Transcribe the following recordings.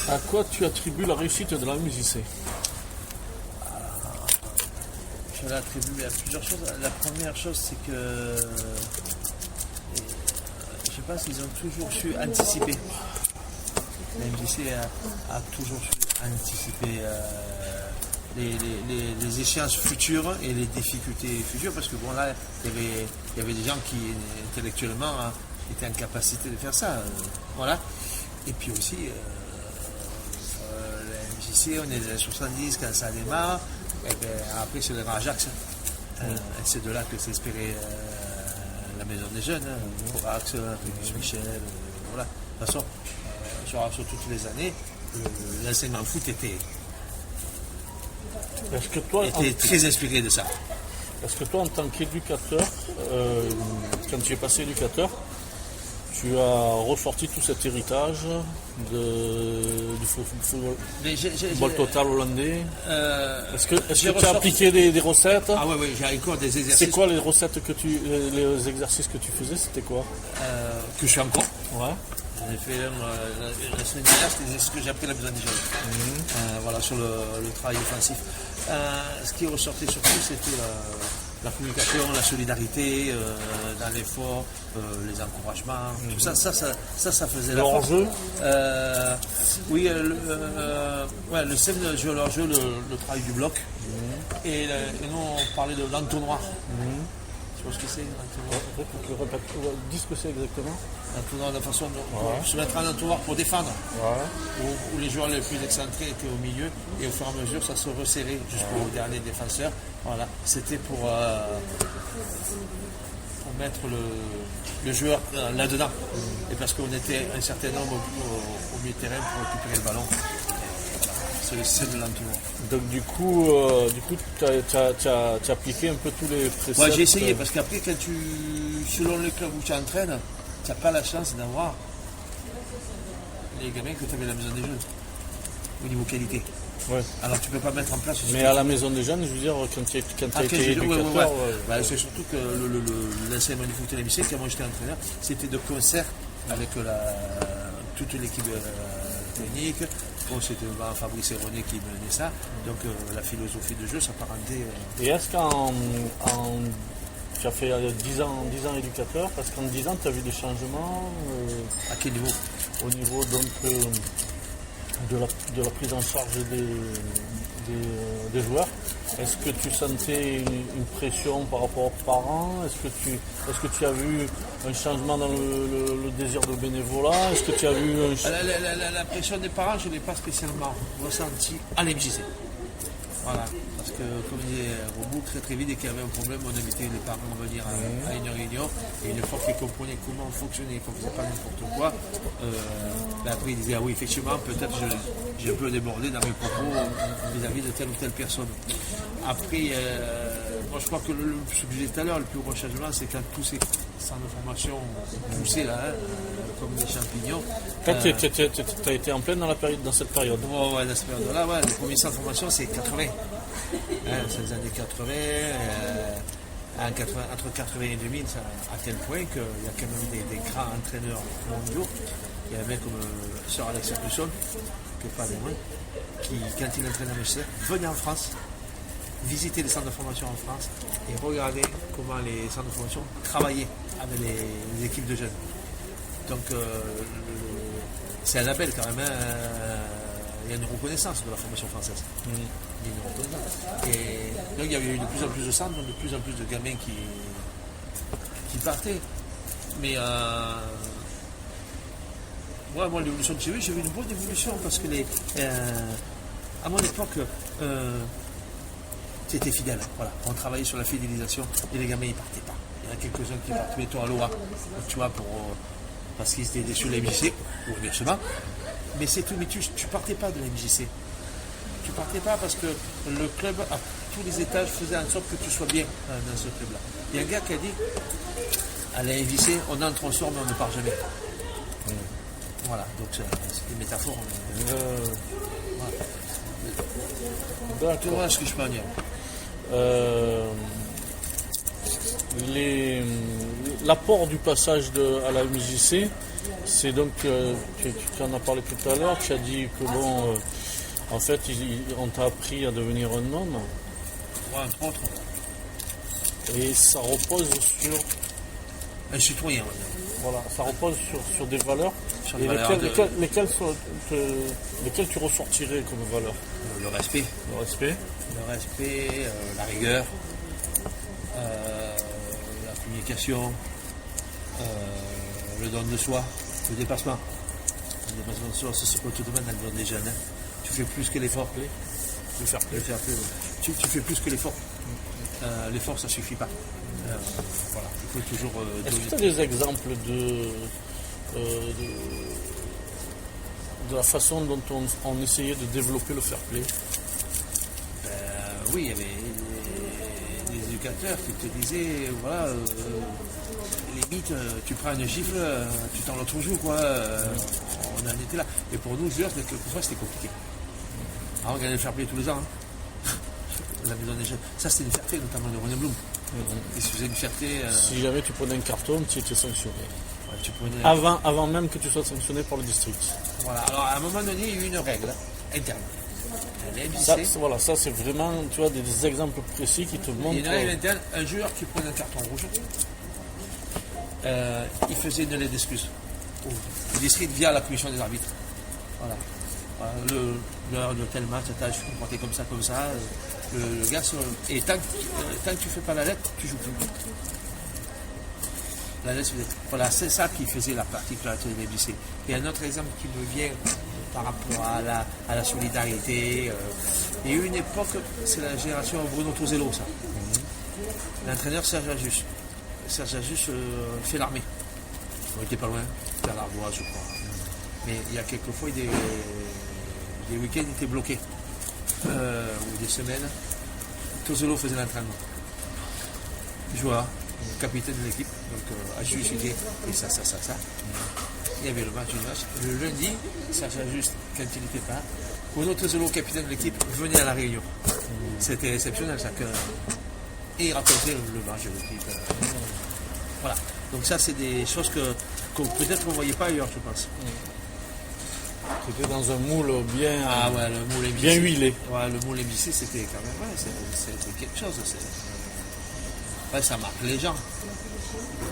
À quoi tu attribues la réussite de la MJC? Je l'attribue à plusieurs choses. La première chose, c'est que je pense qu'ils ont toujours su anticiper. La MJC a toujours su anticiper les échéances futures et les difficultés futures, parce que bon là, il y avait des gens qui intellectuellement étaient en capacité de faire ça. Voilà. Et puis aussi, la MJC, on est dans les 70 quand ça démarre, et bien, après c'est le Grand Ajax. Et c'est de là que s'est inspiré la Maison des Jeunes, Corax, Félix Michel, voilà. De toute façon, sur toutes les années, l'enseignement foot était très inspiré de ça. Est-ce que toi, en tant qu'éducateur, quand tu es passé éducateur, tu as ressorti tout cet héritage du football total hollandais? Est-ce que tu as appliqué des recettes? Ah oui, j'ai encore des exercices. C'est quoi les recettes les exercices que tu faisais? C'était quoi? Que je suis encore. Ouais. J'en ai fait la semaine dernière, c'était ce que j'ai appris à la Maison des Jeunes. Voilà, sur le travail offensif. Ce qui ressortait surtout, c'était la communication, la solidarité dans l'effort, les encouragements, tout ça, ça faisait la force. Hors-jeu. Oui, le système de jeu, leur jeu, le travail du bloc. Et nous, on parlait de l'entonnoir. Tu vois ce que c'est, l'entonnoir? Dis ce que c'est exactement. L'entonnoir, de façon de se mettre en entonnoir pour défendre. Où les joueurs les plus excentrés étaient au milieu, et au fur et à mesure, ça se resserrait jusqu'au dernier défenseur. Voilà, c'était pour mettre le joueur là-dedans. Et parce qu'on était un certain nombre au milieu de terrain pour récupérer le ballon. C'est le système de l'entonnoir. Donc du coup tu as appliqué un peu tous les préceptes. Ouais, j'ai essayé, parce qu'après, selon le club où tu entraînes, tu n'as pas la chance d'avoir les gamins que tu avais à la Maison des Jeunes, au niveau qualité. Ouais. Alors tu ne peux pas mettre en place... Mais à la Maison des Jeunes, je veux dire, quand tu as été éducateur... c'est surtout que l'enseignement du foot et la MJC, quand moi j'étais entraîneur, c'était de concert avec toute l'équipe technique. Bon, c'était Fabrice et René qui menaient ça. Donc la philosophie de jeu s'apparentait... Et est-ce tu as fait 10 ans éducateur, parce qu'en 10 ans, tu as vu des changements à quel niveau? Au niveau donc de la prise en charge des joueurs. Est-ce que tu sentais une pression par rapport aux parents? Est-ce que tu as vu un changement dans le désir de bénévolat? Est-ce que tu as vu la pression des parents, je ne l'ai pas spécialement ressentie à l'MJC. Voilà, parce que comme disait Robou, très vite, dès qu'il y avait un problème, on invitait les parents à venir à une réunion, et une fois qu'ils comprenaient comment fonctionnait, qu'on ne faisait pas n'importe quoi, après ils disaient, ah oui, effectivement, peut-être j'ai un peu débordé dans mes propos vis-à-vis de telle ou telle personne. Après, moi je crois que ce que je disais tout à l'heure, le plus gros changement, c'est quand tous ces centres de formation poussés là, comme des champignons. Tu as été en pleine dans cette période. Ouais, dans cette période-là, ouais, le premier centre de formation, c'est 80. C'est les années 80, entre 80 et 2000, à tel point qu'il y a quand même des grands entraîneurs mondiaux. Il y a un mec comme Sir Alex Ferguson, qui n'est pas des moindres, qui, quand il entraînait à Manchester, venait en France, visiter les centres de formation en France et regarder comment les centres de formation travaillaient avec les équipes de jeunes. Donc c'est un label quand même. Il y a une reconnaissance de la formation française. Il y a une reconnaissance. Et donc il y avait eu de plus en plus de centres, de plus en plus de gamins qui partaient. Mais moi l'évolution que j'ai vu une bonne évolution, parce que à mon époque, c'était fidèle. Voilà. On travaillait sur la fidélisation et les gamins ils partaient pas. Il y en a quelques-uns qui partaient, mettons à l'OA, tu vois, parce qu'ils étaient sur la MJC, ou reversement. Mais c'est tout, mais tu partais pas de la MJC. Tu partais pas parce que le club, à tous les étages, faisait en sorte que tu sois bien dans ce club-là. Il y a un gars qui a dit, à la MJC, on entre, on sort, mais on ne part jamais. Voilà, donc c'est des métaphores. Voilà. Tu vois ce que je peux en dire. l'apport du passage à la MJC, c'est donc, tu en as parlé tout à l'heure, tu as dit que bon, en fait, on t'a appris à devenir un homme. Ouais, entre autres, Et ça repose sur, un citoyen, on va dire. voilà, ça repose sur des valeurs. Sur Et les valeurs lesquelles tu ressortirais comme valeurs? Le respect. Le respect. Le respect, la rigueur, la communication, le don de soi, le dépassement. Le dépassement de soi, c'est ce que tu demandes dans le monde des jeunes. Hein. Tu fais plus que l'effort. Le fair play. Le fair play, ouais. Tu fais plus que l'effort. L'effort, ça suffit pas. Voilà, il faut toujours Est-ce que tu as des exemples de la façon dont on essayait de développer le fair play? Oui, il y avait des éducateurs qui te disaient, voilà, limite, tu prends une gifle, tu t'en l'autre joue, quoi. On en était là. Et pour nous, joueurs, quelquefois, c'était compliqué. Alors, on gagnait le fair play tous les ans. Hein. La maison des jeunes. Ça, c'était une fierté, notamment de René Blum. Il se faisait une fierté. Si jamais tu prenais un carton, tu étais sanctionné. Ouais, tu prenais... Avant même que tu sois sanctionné par le district. Voilà. Alors, à un moment donné, il y a eu une règle interne. Voilà, ça c'est vraiment, tu vois, des exemples précis qui te Il y montrent. a une règle interne. Un joueur qui prenait un carton rouge, il faisait une lettre d'excuse au district via la commission des arbitres. Voilà. L'heure de tel match, je suis comporté comme ça. Le gars, et tant que tu fais pas la lettre, tu joues plus. La lettre, voilà, c'est ça qui faisait la particularité de l'MJC. Et un autre exemple qui me vient par rapport à la solidarité. Il y a eu une époque, c'est la génération Bruno Tosello, ça. L'entraîneur Serge Ajus. Serge Ajus fait l'armée. On était pas loin, vers l'Arboise, je crois. Mais il y a quelques fois, des week-ends, il était bloqué. Ou des semaines. Tosello faisait l'entraînement. Joueur, capitaine de l'équipe. Donc, Ajus, il dit, et ça. Il y avait le match du match. Le lundi, Serge Ajus, quand il n'était pas, Bruno Tosello, capitaine de l'équipe, venait à la réunion. C'était exceptionnel, ça. Et il racontait le match de l'équipe. Voilà. Donc ça, c'est des choses que peut-être on ne voyait pas ailleurs, je pense. Tu étais dans un moule bien, le moule MJC. bien huilé. Ouais, le moule MJC, c'était quand même, c'était quelque chose. Ça marque les gens.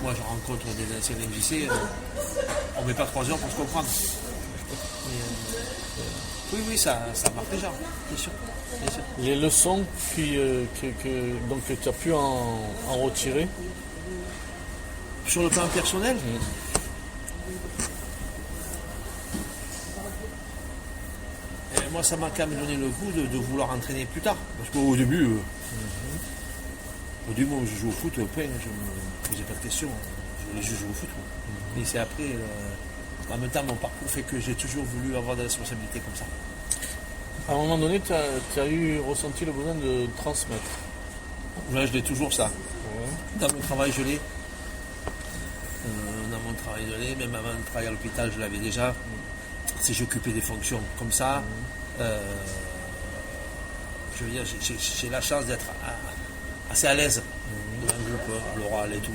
Moi, je rencontre des anciens MJC, on ne met pas 3 heures pour se comprendre. Mais, oui, ça marque les gens, bien sûr. Les leçons donc, que tu as pu en retirer. Sur le plan personnel, moi, ça m'a quand même donné le goût de vouloir entraîner plus tard. Parce qu'au début, moi, je joue au foot, après, je ne me posais pas de questions. Je voulais juste jouer au foot. Et c'est après, en même temps, mon parcours fait que j'ai toujours voulu avoir des responsabilités comme ça. À un moment donné, tu as ressenti le besoin de transmettre. Là, je l'ai toujours, ça. Ouais. Dans mon travail, je l'ai. Même avant de travailler à l'hôpital, je l'avais déjà. Si j'occupais des fonctions comme ça, je veux dire, j'ai la chance d'être assez à l'aise dans le groupe, à l'oral et tout.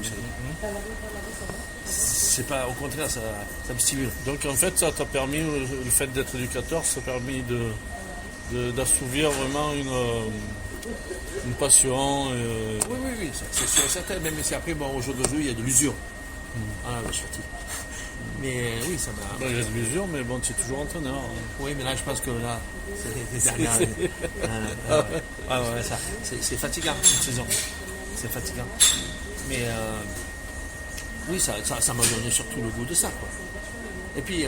C'est pas, au contraire, ça me stimule. Donc en fait, ça t'a permis, le fait d'être éducateur, ça t'a permis d'assouvir vraiment une passion. Oui, c'est sûr et certain, même si après, bon, au jour d'aujourd'hui, il y a de l'usure. Je suis fatigué. Mais oui, ça m'a. Il reste l'usure, mais bon, tu es toujours entraîneur. Oui, mais là, je pense que là, c'est les dernières. C'est fatigant, une saison. C'est fatigant. Mais oui, ça m'a donné surtout le goût de ça, quoi. Et puis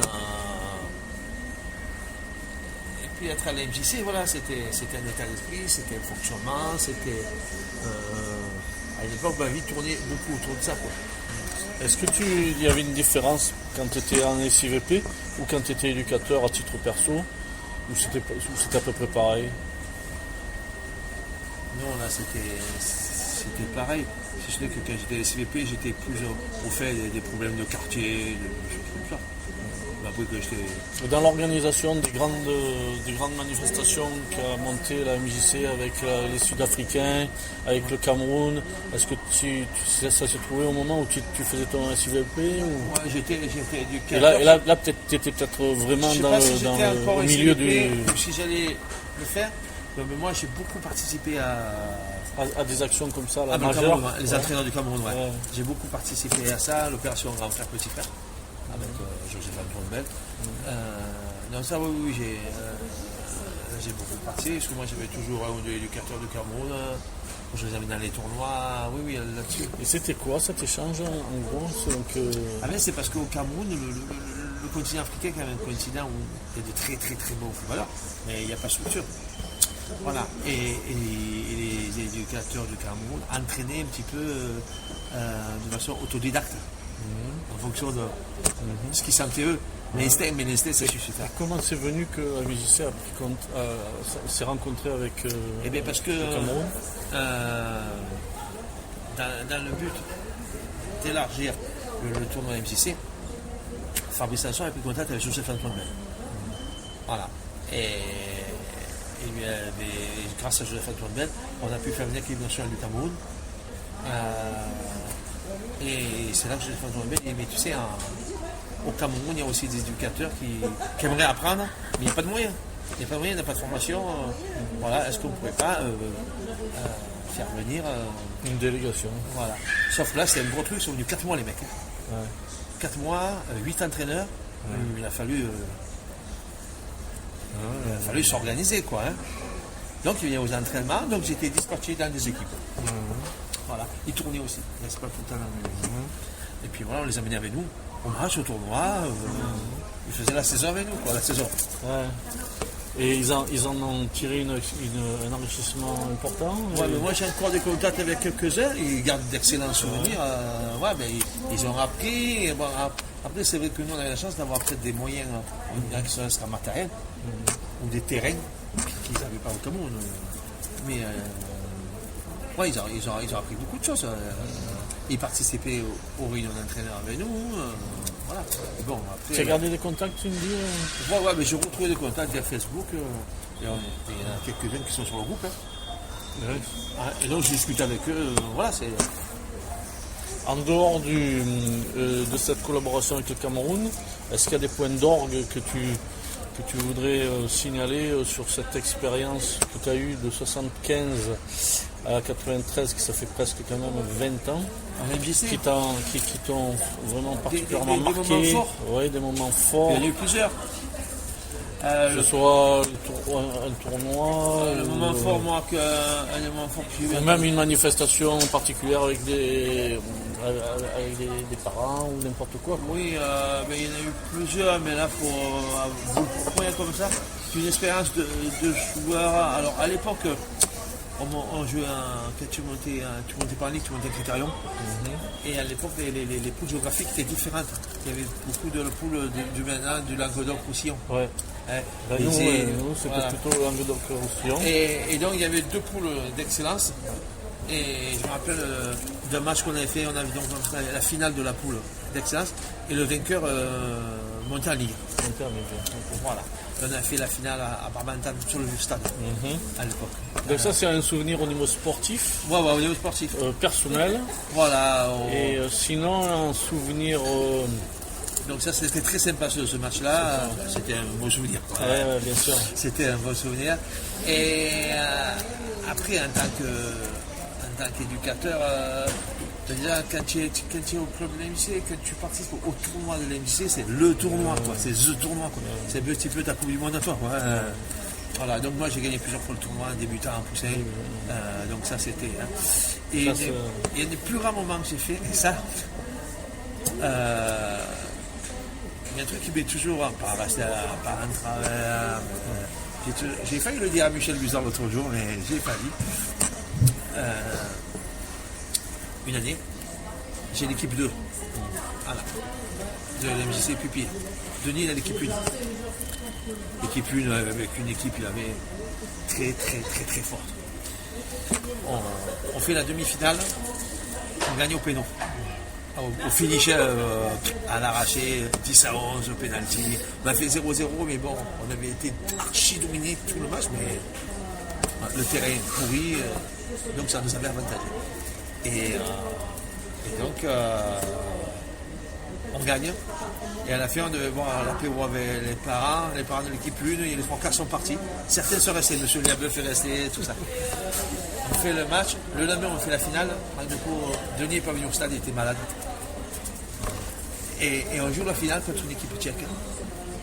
être à l'MJC, voilà, c'était un état d'esprit, c'était un fonctionnement, c'était. À l'époque, ma vie tournait beaucoup autour de ça, quoi. Est-ce que il y avait une différence quand tu étais en SIVP ou quand tu étais éducateur à titre perso, ou c'était à peu près pareil? Non, là c'était pareil. Si ce n'est que quand j'étais SIVP, j'étais plus au fait des problèmes de quartier, des choses comme ça. avoué que j'étais. Dans l'organisation des grandes manifestations qu'a monté la MJC avec les Sud-Africains, avec le Cameroun, est-ce que ça s'est trouvé au moment où tu faisais ton SIVP ou... Ouais, j'étais éducateur. Et là peut-être, tu étais peut-être vraiment au milieu du... Si j'allais le faire, mais moi j'ai beaucoup participé à des actions comme ça, le Cameroun, les entraîneurs du Cameroun, ouais. Ouais. J'ai beaucoup participé à ça, l'opération Grand Frère Petit Frère, avec Joseph Antoine. Non, ça oui, j'ai beaucoup participé, parce que moi j'avais toujours un ou deux éducateurs du Cameroun, je les amène dans les tournois, oui, là-dessus. Et c'était quoi cet échange en gros C'est parce qu'au Cameroun, le continent africain est quand même un continent où il y a de très très très bons footballeurs, mais il n'y a pas de structure. Voilà, et les éducateurs du Cameroun entraînaient un petit peu de façon autodidacte, en fonction de ce qu'ils sentaient eux. L'instinct, mais l'instinct, ça suffit. Comment c'est venu que la MJC s'est rencontré avec parce que le Cameroun dans le but d'élargir le tournoi MJC, Fabrice Sanson a pris contact avec Joseph Antoine. Voilà. Et grâce à Joseph Antoine Ben, on a pu faire venir l'équipe nationale du Cameroun. Et c'est là que Joseph Antoine Ben dit, mais tu sais, au Cameroun, il y a aussi des éducateurs qui aimeraient apprendre, mais il n'y a pas de moyens. Il n'y a pas de moyens, il n'y a pas de formation. Voilà, est-ce qu'on ne pourrait pas faire venir une délégation? Voilà. Sauf que là, c'était un gros truc, ils sont venus 4 mois les mecs. Ouais. 4 mois, 8 entraîneurs. Ouais. Il a fallu s'organiser, quoi. Hein. Donc il venait aux entraînements, donc j'étais dispatché dans des équipes. Voilà. Ils tournaient aussi, c'est pas tout le temps dans Et puis voilà, on les amenait avec nous au match, au tournoi. Ils faisaient la saison avec nous, quoi, la saison. Ouais. Et ils en ont tiré un enrichissement important. Ouais, mais moi j'ai encore des contacts avec quelques-uns, ils gardent d'excellents souvenirs. Ils ont appris. Bon, après, c'est vrai que nous on a la chance d'avoir peut-être des moyens qui sont en matériel ou des terrains qu'ils n'avaient pas au Cameroun. Mais ils ont appris beaucoup de choses. Ils participaient aux réunions d'entraîneurs avec nous. Voilà. Et bon, après, tu as gardé des contacts, tu me dis Ouais, mais j'ai retrouvé des contacts via Facebook. Il y en a quelques-uns qui sont sur le groupe. Hein. Ouais. Et donc j'ai discuté avec eux. Voilà, c'est. En dehors de cette collaboration avec le Cameroun, est-ce qu'il y a des points d'orgue que tu voudrais signaler sur cette expérience que tu as eue de 75 à 93, qui ça fait presque quand même 20 ans, qui t'ont vraiment particulièrement marqué? Des moments forts. Oui, des moments forts. Il y en a eu plusieurs. Que ce soit un tournoi. Le moment fort, moi, un moment fort que j'ai eu. Ou même une manifestation particulière avec des parents ou n'importe quoi. Oui, il y en a eu plusieurs, mais là, pour le premier comme ça, c'est une expérience de joueur. Alors, à l'époque, on jouait quand tu montais par ligue, tu montais un critérium. Et à l'époque, les poules géographiques étaient différentes. Il y avait beaucoup de poules du Bénin, du Languedoc-Roussillon. Ouais. Nous, c'était plutôt Languedoc-Roussillon. Et donc, il y avait 2 poules d'excellence. Et je me rappelle d'un match qu'on avait fait, on avait donc la finale de la poule d'excellence. Et le vainqueur montait en ligue. Voilà. On a fait la finale à Barbantan sur le stade à l'époque. Donc ça c'est un souvenir au niveau sportif. Ouais, au niveau sportif. Personnel. Voilà. Et sinon un souvenir. Donc ça c'était très sympa ce match-là. C'était un beau souvenir. Bien sûr. C'était un beau souvenir. Et après en tant qu'éducateur. Déjà, quand tu es au club de l'MJC, quand tu participes au tournoi de l'MJC, c'est le tournoi, quoi. C'est le tournoi, quoi. C'est un petit peu ta coupe du monde à toi, quoi. Voilà, donc moi j'ai gagné plusieurs fois le tournoi, débutant en poussin. Donc ça c'était. Hein. Et il y a des plus grands moments que j'ai fait, et ça, il y a un truc qui m'est toujours par un travers. J'ai failli le dire à Michel Buzard l'autre jour, mais j'ai pas dit. Une année, j'ai l'équipe 2. Voilà. De l'MJC Pupille. Denis, il a l'équipe 1. L'équipe 1 avec une équipe, il avait très très très très forte. On fait la demi-finale, on gagne au péno. au finish à l'arraché, 10 à 11 au penalty. On a fait 0-0, mais bon, on avait été archi dominé tout le match, mais le terrain pourri, donc ça nous avait avantagé. Et donc, on gagne. Et à la fin, on devait voir l'apéro avec les parents de l'équipe 1, et les 3 quarts sont partis. Certains sont restés, monsieur Liabeuf est resté, tout ça. On fait le match, le lendemain on fait la finale. Du coup, Denis n'est pas venu au stade, il était malade. Et on joue la finale contre une équipe tchèque,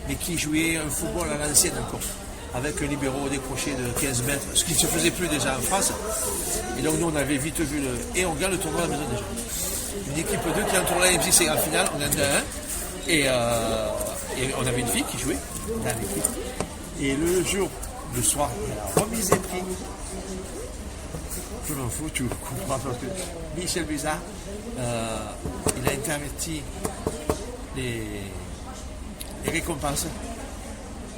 mais qui jouait un football à l'ancienne encore, avec un libéraux décroché de 15 mètres, ce qui ne se faisait plus déjà en France. Et donc nous on avait vite vu et on gagne le tournoi à la maison déjà. Une équipe 2 qui entoure la MJC en finale, on gagne 1. Et on avait une fille qui jouait dans l'équipe. Et le soir, la remise des prix. Je m'en fous, tu comprends parce que Michel Buzard, il a interverti les récompenses.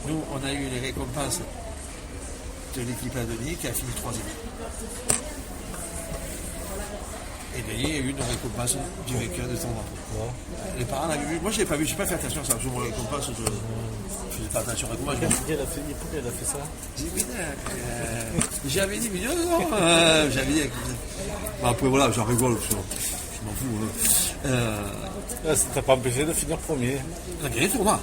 Nous, on a eu les récompenses de l'équipe à Denis qui a fini 3e. Et Denis a eu une récompense du vainqueur de tournoi. Les parents l'avaient vu. Moi, je ne l'ai pas vu, je n'ai pas fait attention à ça. Je me récompense, je ne faisais pas attention à comment je Pourquoi elle a fait ça? J'avais dit, mais non, j'avais dit. Après, voilà, j'en rigole, je m'en fous. Ça t'a pas empêché de finir premier. On a gagné le tournoi.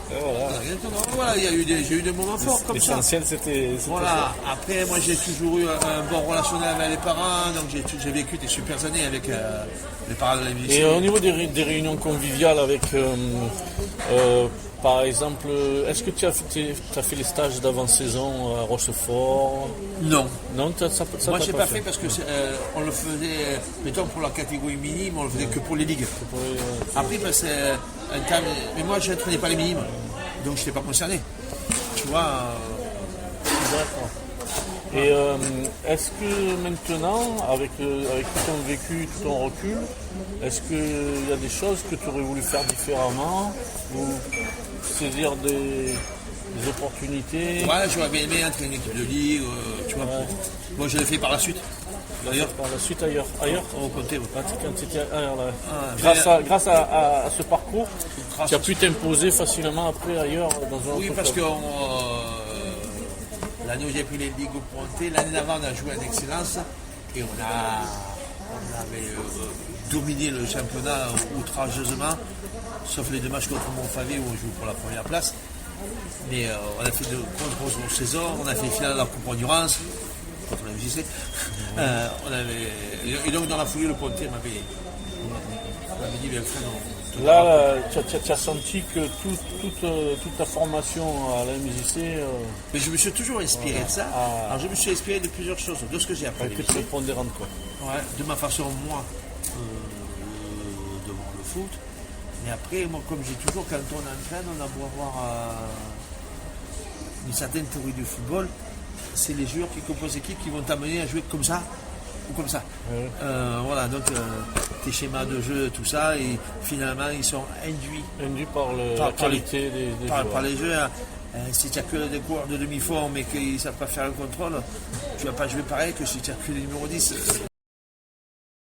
Voilà, j'ai eu des moments forts comme ça. L'essentiel, c'était voilà. Après, moi, j'ai toujours eu un bon relationnel avec les parents, donc j'ai vécu des super années avec les parents de la vie. Et au niveau des réunions conviviales avec, par exemple, est-ce que tu as fait les stages d'avant-saison à Rochefort? Non. Non, moi, je n'ai pas fait parce que on le faisait, mettons pour la catégorie minime, on le faisait que pour les ligues. Après, ben, c'est un temps. Mais moi, je n'entraînais pas les minimes, donc je n'étais pas concerné. Tu vois. D'accord. Et est-ce que maintenant, avec tout ton vécu, tout ton recul, est-ce qu'il y a des choses que tu aurais voulu faire différemment ou saisir des opportunités? Ouais, j'aurais aimé entraîner une équipe de ligue, tu vois. Moi, je l'ai fait par la suite. D'ailleurs, par la suite ailleurs au côté. Quand tu étais ailleurs, là. Grâce à ce parcours, tu as pu t'imposer facilement après ailleurs dans un autre Oui, parce que club. l'année où j'ai pris les ligues au Ponté, l'année d'avant on a joué en excellence et on avait dominé le championnat outrageusement, sauf les 2 matchs contre Montfavet où on joue pour la première place. Mais on a fait de grosses saisons, on a fait finale de la Coupe Endurance contre la MJC. Et donc dans la foulée, le Ponté m'avait dit, bien frère, Là, tu as senti que toute ta formation à la MJC mais je me suis toujours inspiré de ça. Alors je me suis inspiré de plusieurs choses, de ce que j'ai a appris. été prépondérante, quoi. Ouais, de ma façon, moi, de voir le foot. Mais après, moi, comme j'ai toujours, quand on entraîne, on a beau avoir une certaine théorie du football, c'est les joueurs qui composent l'équipe qui vont t'amener à jouer comme ça ou comme ça. Ouais. Voilà, donc tes schémas de jeu, tout ça, et finalement, ils sont induits Par la qualité des joueurs. par les jeux. Si tu n'as que des coureurs de demi-forme et qu'ils ne savent pas faire le contrôle, tu ne vas pas jouer pareil que si tu as que les numéros 10.